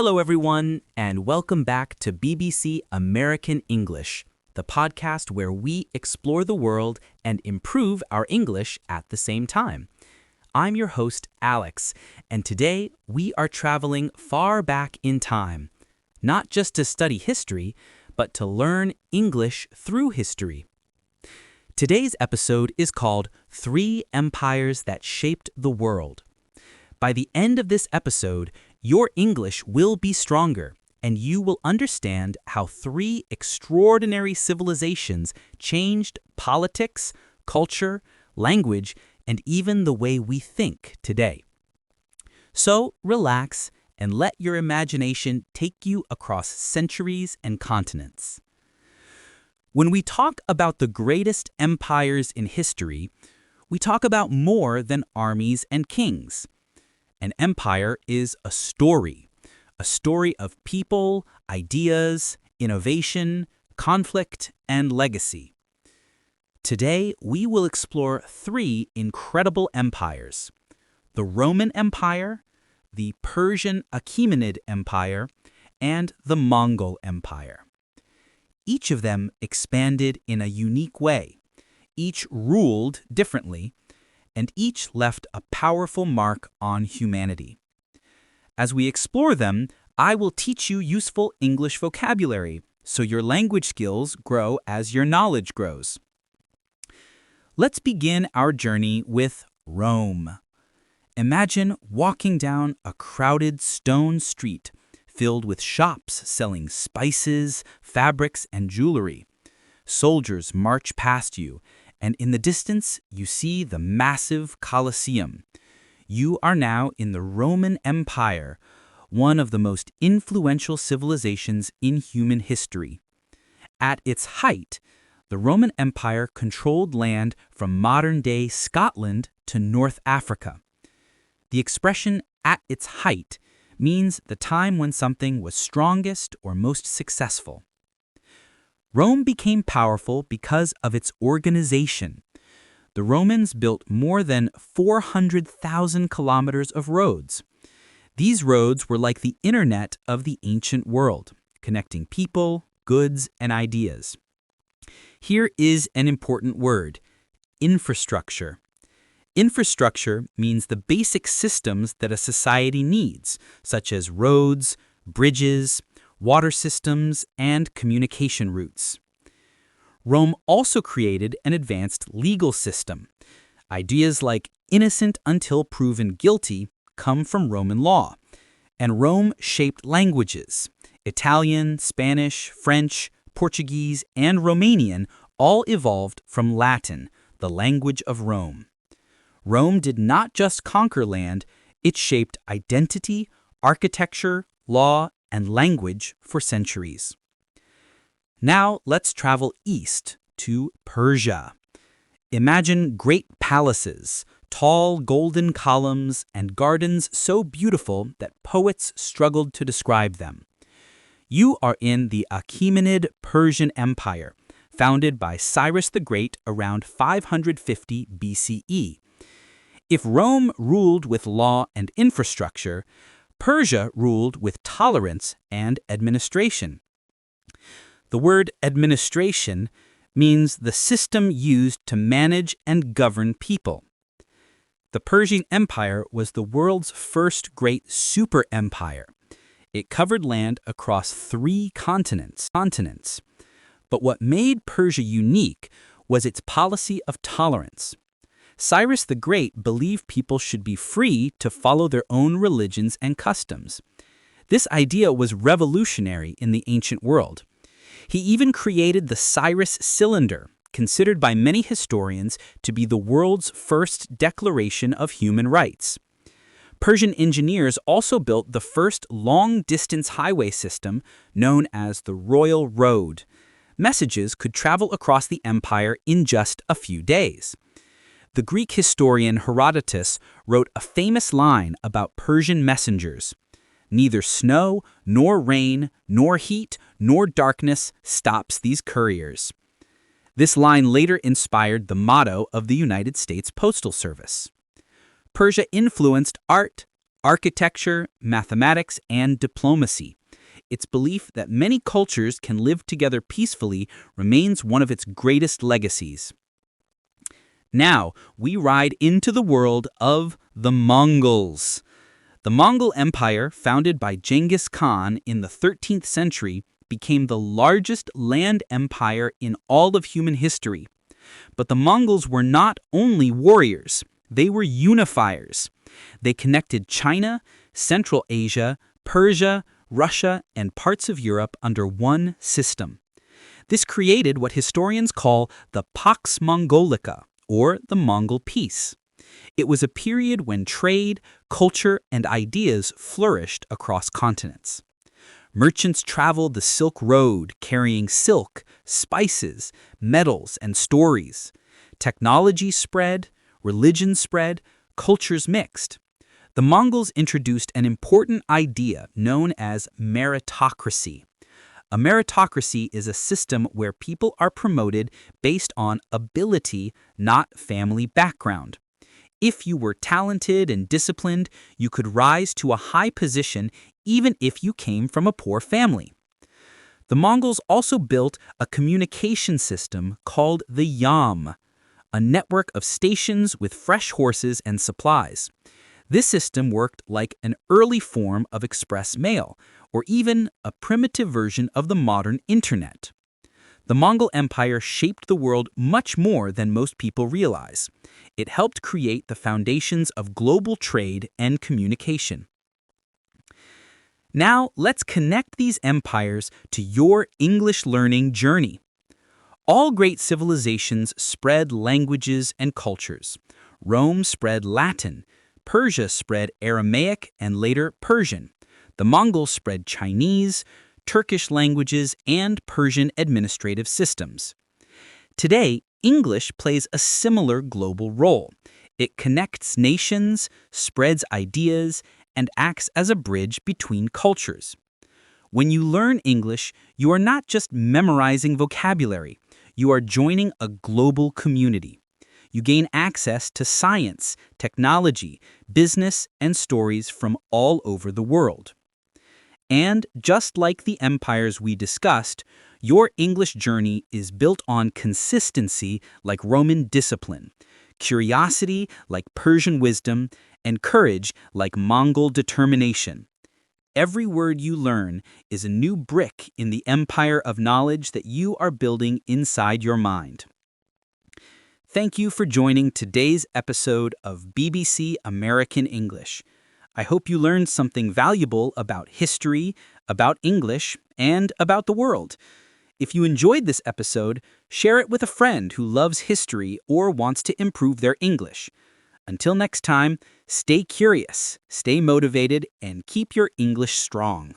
Hello, everyone, and welcome back to BBC American English, the podcast where we explore the world and improve our English at the same time. I'm your host, Alex, and today we are traveling far back in time, not just to study history, but to learn English through history. Today's episode is called 3 Empires That Shaped the World. By the end of this episode, your English will be stronger, and you will understand how 3 extraordinary civilizations changed politics, culture, language, and even the way we think today. So relax and let your imagination take you across centuries and continents. When we talk about the greatest empires in history, we talk about more than armies and kings. An empire is a story of people, ideas, innovation, conflict, and legacy. Today, we will explore 3 incredible empires: the Roman Empire, the Persian Achaemenid Empire, and the Mongol Empire. Each of them expanded in a unique way, each ruled differently, and each left a powerful mark on humanity. As we explore them, I will teach you useful English vocabulary, so your language skills grow as your knowledge grows. Let's begin our journey with Rome. Imagine walking down a crowded stone street filled with shops selling spices, fabrics, and jewelry. Soldiers march past you, and in the distance, you see the massive Colosseum. You are now in the Roman Empire, one of the most influential civilizations in human history. At its height, the Roman Empire controlled land from modern-day Scotland to North Africa. The expression "at its height" means the time when something was strongest or most successful. Rome became powerful because of its organization. The Romans built more than 400,000 kilometers of roads. These roads were like the internet of the ancient world, connecting people, goods, and ideas. Here is an important word: infrastructure. Infrastructure means the basic systems that a society needs, such as roads, bridges, water systems, and communication routes. Rome also created an advanced legal system. Ideas like innocent until proven guilty come from Roman law, and Rome shaped languages. Italian, Spanish, French, Portuguese, and Romanian all evolved from Latin, the language of Rome. Rome did not just conquer land, it shaped identity, architecture, law, and language for centuries. Now let's travel east to Persia. Imagine great palaces, tall golden columns, and gardens so beautiful that poets struggled to describe them. You are in the Achaemenid Persian Empire, founded by Cyrus the Great around 550 BCE. If Rome ruled with law and infrastructure, Persia ruled with tolerance and administration. The word administration means the system used to manage and govern people. The Persian Empire was the world's first great super empire. It covered land across 3 continents. But what made Persia unique was its policy of tolerance. Cyrus the Great believed people should be free to follow their own religions and customs. This idea was revolutionary in the ancient world. He even created the Cyrus cylinder, considered by many historians to be the world's first declaration of human rights. Persian engineers also built the first long-distance highway system known as the Royal Road. Messages could travel across the empire in just a few days. The Greek historian Herodotus wrote a famous line about Persian messengers: "Neither snow, nor rain, nor heat, nor darkness stops these couriers." This line later inspired the motto of the United States Postal Service. Persia influenced art, architecture, mathematics, and diplomacy. Its belief that many cultures can live together peacefully remains one of its greatest legacies. Now, we ride into the world of the Mongols. The Mongol Empire, founded by Genghis Khan in the 13th century, became the largest land empire in all of human history. But the Mongols were not only warriors, they were unifiers. They connected China, Central Asia, Persia, Russia, and parts of Europe under one system. This created what historians call the Pax Mongolica, or the Mongol Peace. It was a period when trade, culture, and ideas flourished across continents. Merchants traveled the Silk Road carrying silk, spices, metals, and stories. Technology spread, religion spread, cultures mixed. The Mongols introduced an important idea known as meritocracy. A meritocracy is a system where people are promoted based on ability, not family background. If you were talented and disciplined, you could rise to a high position even if you came from a poor family. The Mongols also built a communication system called the yam, a network of stations with fresh horses and supplies. This system worked like an early form of express mail, or even a primitive version of the modern internet. The Mongol Empire shaped the world much more than most people realize. It helped create the foundations of global trade and communication. Now, let's connect these empires to your English learning journey. All great civilizations spread languages and cultures. Rome spread Latin, Persia spread Aramaic and later Persian. The Mongols spread Chinese, Turkish languages, and Persian administrative systems. Today, English plays a similar global role. It connects nations, spreads ideas, and acts as a bridge between cultures. When you learn English, you are not just memorizing vocabulary, you are joining a global community. You gain access to science, technology, business, and stories from all over the world. And just like the empires we discussed, your English journey is built on consistency like Roman discipline, curiosity like Persian wisdom, and courage like Mongol determination. Every word you learn is a new brick in the empire of knowledge that you are building inside your mind. Thank you for joining today's episode of BBC American English. I hope you learned something valuable about history, about English, and about the world. If you enjoyed this episode, share it with a friend who loves history or wants to improve their English. Until next time, stay curious, stay motivated, and keep your English strong.